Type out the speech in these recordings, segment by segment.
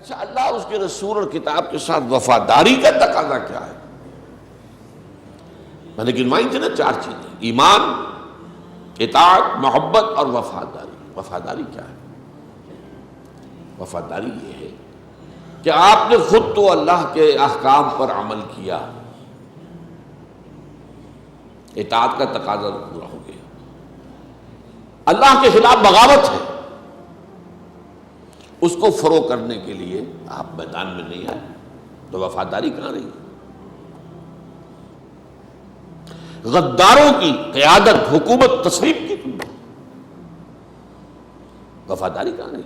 اچھا اللہ اس کے رسول اور کتاب کے ساتھ وفاداری کا تقاضا کیا ہے؟ میں نے گنوائی تھی نا 4 چیزیں: ایمان، اطاعت، محبت اور وفاداری۔ وفاداری کیا ہے؟ وفاداری یہ ہے کہ آپ نے خود تو اللہ کے احکام پر عمل کیا، اطاعت کا تقاضا پورا ہو گیا، اللہ کے خلاف بغاوت ہے، اس کو فروغ کرنے کے لیے آپ میدان میں نہیں آئے، تو وفاداری کہاں رہی؟ غداروں کی قیادت، حکومت تسلیم کی تم نے، وفاداری کہاں رہی؟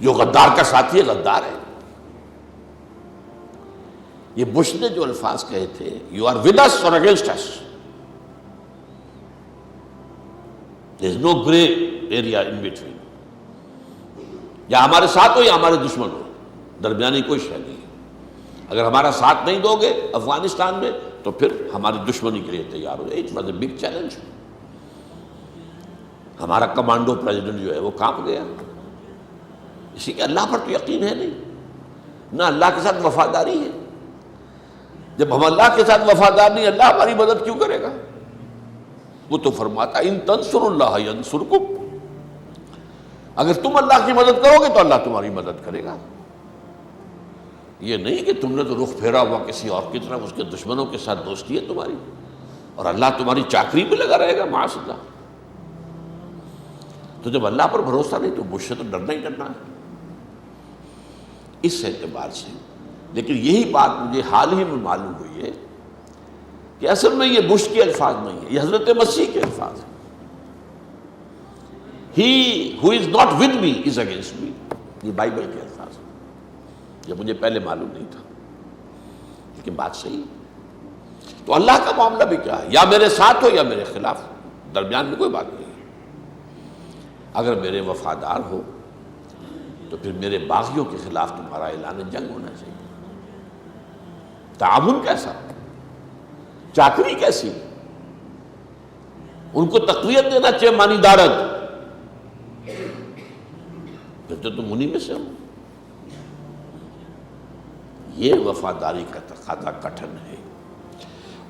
جو غدار کا ساتھی ہے غدار ہے۔ یہ بش نے جو الفاظ کہے تھے، you are with us or against us, there is no grey area in between, یا ہمارے ساتھ ہو یا ہمارے دشمن ہو، درمیانی کوئی شے نہیں ہے۔ اگر ہمارا ساتھ نہیں دو گے افغانستان میں تو پھر ہماری دشمنی کے لیے تیار ہو۔ It was a big challenge. ہمارا کمانڈو پریزیڈنٹ جو ہے وہ کانپ گیا، اسی کہ اللہ پر تو یقین ہے نہیں، نہ اللہ کے ساتھ وفاداری ہے۔ جب ہم اللہ کے ساتھ وفادار نہیں، اللہ ہماری مدد کیوں کرے گا؟ وہ تو فرماتا ان تنصروا اللہ ینصرکم، اگر تم اللہ کی مدد کرو گے تو اللہ تمہاری مدد کرے گا۔ یہ نہیں کہ تم نے تو رخ پھیرا ہوا کسی اور کی طرف، اس کے دشمنوں کے ساتھ دوستی ہے تمہاری، اور اللہ تمہاری چاکری میں لگا رہے گا، معاذ اللہ۔ تو جب اللہ پر بھروسہ نہیں تو مجھ سے تو ڈرنا ہی ڈرنا ہے اس اعتبار سے۔ لیکن یہی بات مجھے حال ہی میں معلوم ہوئی ہے کہ اصل میں یہ بش کے الفاظ نہیں ہے، یہ حضرت مسیح کے الفاظ ہیں۔ He who is not with me is against me، یہ بائبل کے الفاظ ہیں، یہ مجھے پہلے معلوم نہیں تھا، لیکن بات صحیح ہے۔ تو اللہ کا معاملہ بھی کیا ہے؟ یا میرے ساتھ ہو یا میرے خلاف، درمیان میں کوئی بات نہیں ہے۔ اگر میرے وفادار ہو تو پھر میرے باغیوں کے خلاف تمہارا اعلان جنگ ہونا چاہیے۔ تعاون کیسا؟ چاکری کیسی؟ ان کو تقویت دینا چاہیے، مانی دارت، پھر تو تم انہی میں سے ہو۔ یہ وفاداری کا تقاضا کٹھن ہے،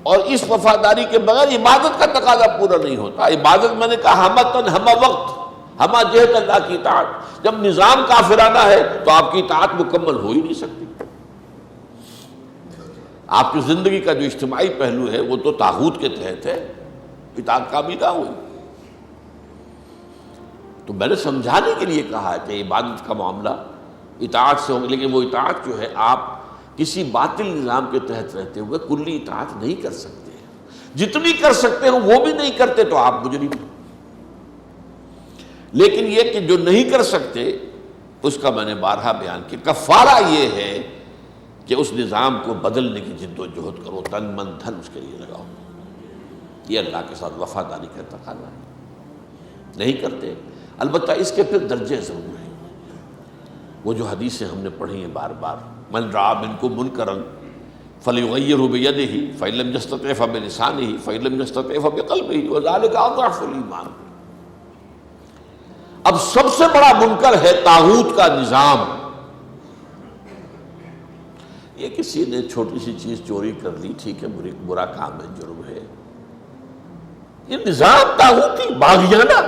اور اس وفاداری کے بغیر عبادت کا تقاضا پورا نہیں ہوتا۔ عبادت میں نے کہا ہمتن، ہمہ وقت، ہمہ جہت اللہ کی اطاعت۔ جب نظام کافرانہ ہے تو آپ کی اطاعت مکمل ہو ہی نہیں سکتی۔ آپ کی زندگی کا جو اجتماعی پہلو ہے وہ تو طاغوت کے تحت ہے، اطاعت کامیابی نہ ہوئی۔ تو میں نے سمجھانے کے لیے کہا ہے کہ عبادت کا معاملہ اطاعت سے ہوگا، لیکن وہ اطاعت جو ہے آپ کسی باطل نظام کے تحت رہتے ہوئے کلی اطاعت نہیں کر سکتے، جتنی کر سکتے ہو وہ بھی نہیں کرتے تو آپ مجرم ہیں۔ لیکن یہ کہ جو نہیں کر سکتے اس کا میں نے بارہا بیان کیا، کفارہ یہ ہے کہ اس نظام کو بدلنے کی جد و جہد کرو، تن من دھن اس کے لیے لگاؤ۔ یہ اللہ کے ساتھ وفاداری کا تقاضا ہے، نہیں کرتے۔ البتہ اس کے پھر درجے ضرور ہیں، وہ جو حدیثیں ہم نے پڑھی ہیں بار بار، من رعا منکم منکرا فلیغیرہ بیدہ فإن لم یستطع فبلسانہ فإن لم یستطع فبقلبہ وذلک اضعف الایمان۔ اب سب سے بڑا منکر ہے طاغوت کا نظام۔ یہ کسی نے چھوٹی سی چیز چوری کر لی، ٹھیک ہے، برا کام ہے، جرم ہے۔ یہ نظام طاغوتی باغیانہ،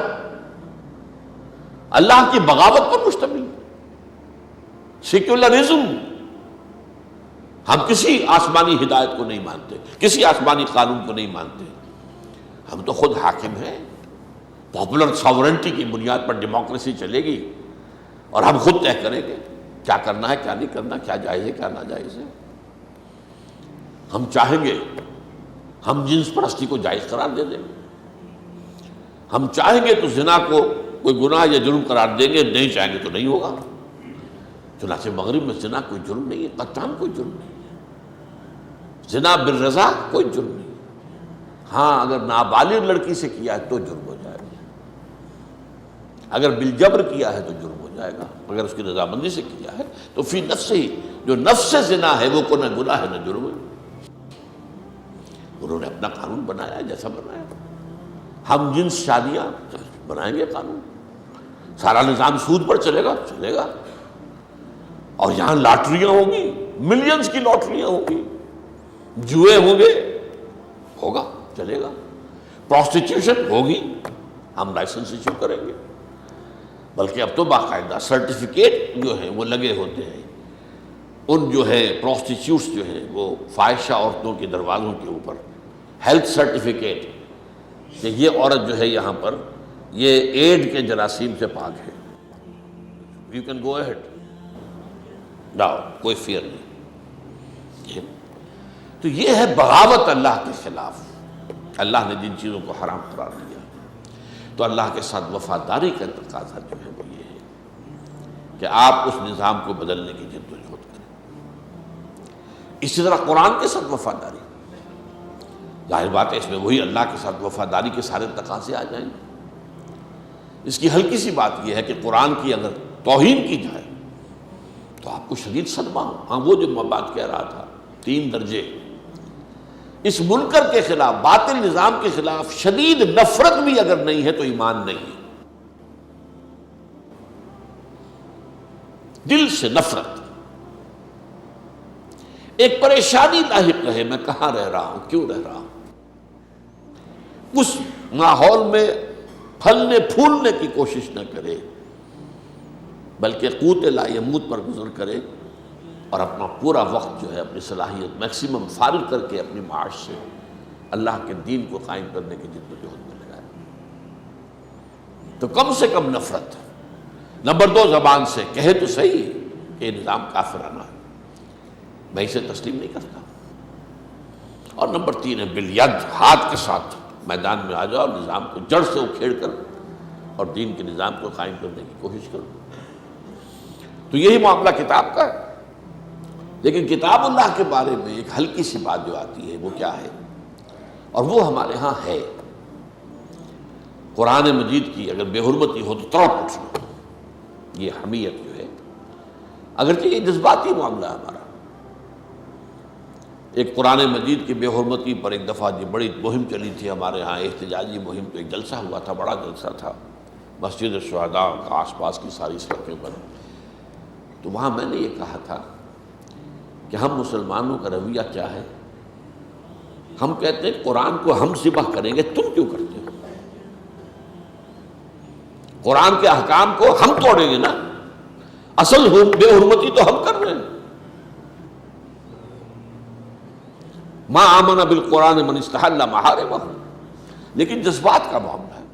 اللہ کی بغاوت پر مشتمل، سیکولرزم۔ ہم کسی آسمانی ہدایت کو نہیں مانتے، کسی آسمانی قانون کو نہیں مانتے، ہم تو خود حاکم ہیں۔ پاپولر ساورنٹی کی بنیاد پر ڈیموکریسی چلے گی اور ہم خود طے کریں گے کیا کرنا ہے، کیا نہیں کرنا، کیا جائز ہے، کیا ناجائز ہے۔ ہم چاہیں گے ہم جنس پرستی کو جائز قرار دے دیں، ہم چاہیں گے تو زنا کو کوئی گناہ یا جرم قرار دیں گے، نہیں چاہیں گے تو نہیں ہوگا۔ چنانچہ مغرب میں زنا کوئی جرم نہیں ہے، قطعاً کوئی جرم نہیں ہے، زنا بالرضا کوئی جرم نہیں۔ ہاں اگر نابالغ لڑکی سے کیا ہے تو جرم ہو جائے گا، اگر بالجبر کیا ہے تو جرم ہو جائے گا، اگر اس کی رضامندی سے کیا ہے تو فی نفس ہی، جو نفس سے زنا ہے وہ کو نہ گناہ ہے نہ جرم ہے۔ انہوں نے اپنا قانون بنایا جیسا بنایا، ہم جنس شادیاں بنائیں گے قانون، سارا نظام سود پر چلے گا، چلے گا۔ اور یہاں لاٹریاں ہوں گی، ملینز کی لاٹریاں ہوں گی، جوئے ہوں گے، ہوگا، چلے گا، پروسٹیٹیوشن ہوگی، ہم لائسنس ایشو کریں گے، بلکہ اب تو باقاعدہ سرٹیفکیٹ جو ہیں وہ لگے ہوتے ہیں ان جو ہے پروسٹیٹیوٹس جو ہیں وہ فاحشہ عورتوں کے دروازوں کے اوپر، ہیلتھ سرٹیفکیٹ کہ یہ عورت جو ہے یہاں پر یہ ایڈ کے جراثیم سے پاک ہے، یو کین گو اہیڈ، جاؤ، کوئی فیئر نہیں۔ تو یہ ہے بغاوت اللہ کے خلاف، اللہ نے جن چیزوں کو حرام قرار دیا۔ تو اللہ کے ساتھ وفاداری کا تقاضا جو ہے وہ یہ ہے کہ آپ اس نظام کو بدلنے کی جدوجہد کریں۔ اسی طرح قرآن کے ساتھ وفاداری، ظاہر بات ہے اس میں وہی اللہ کے ساتھ وفاداری کے سارے تقاضے آ جائیں گے۔ اس کی ہلکی سی بات یہ ہے کہ قرآن کی اگر توہین کی جائے تو آپ کو شدید صدمہ ہو۔ ہاں وہ جو میں بات کہہ رہا تھا، 3 درجے، اس منکر کے خلاف، باطل نظام کے خلاف شدید نفرت بھی اگر نہیں ہے تو ایمان نہیں ہے، دل سے نفرت، ایک پریشانی لاحق رہے، میں کہاں رہ رہا ہوں، کیوں رہ رہا ہوں، اس ماحول میں پھلنے پھولنے کی کوشش نہ کرے، بلکہ قوت لا یموت پر گزر کرے اور اپنا پورا وقت جو ہے اپنی صلاحیت میکسیمم فارغ کر کے اپنی معاش سے اللہ کے دین کو قائم کرنے کی جدوجہد میں لگائے۔ تو کم سے کم نفرت۔ نمبر 2، زبان سے کہے تو صحیح کہ یہ نظام کافرانہ ہے، میں اسے تسلیم نہیں کرتا۔ اور نمبر 3 ہے بالید، ہاتھ کے ساتھ میدان میں آ جاؤ اور نظام کو جڑ سے اکھیڑ کر اور دین کے نظام کو قائم کرنے کی کوشش کرو۔ تو یہی معاملہ کتاب کا ہے۔ لیکن کتاب اللہ کے بارے میں ایک ہلکی سی بات جو آتی ہے وہ کیا ہے، اور وہ ہمارے ہاں ہے، قرآن مجید کی اگر بے حرمتی ہو تو تڑپ اٹھنا، یہ حمیت جو ہے، اگرچہ یہ جذباتی معاملہ ہے ہمارا۔ ایک قرآن مجید کی بے حرمتی پر ایک دفعہ جو بڑی مہم چلی تھی ہمارے ہاں، احتجاجی مہم، تو ایک جلسہ ہوا تھا، بڑا جلسہ تھا مسجد الشہداء کا آس پاس کی ساری سڑکوں پر۔ تو وہاں میں نے یہ کہا تھا کہ ہم مسلمانوں کا رویہ کیا ہے، ہم کہتے ہیں قرآن کو ہم ذبح کریں گے، تم کیوں کرتے ہو؟ قرآن کے احکام کو ہم توڑیں گے نا، اصل بے حرمتی تو ہم کر رہے ہیں۔ ما آمن بالقرآن من استحل محارمہ، لیکن جذبات کا معاملہ ہے۔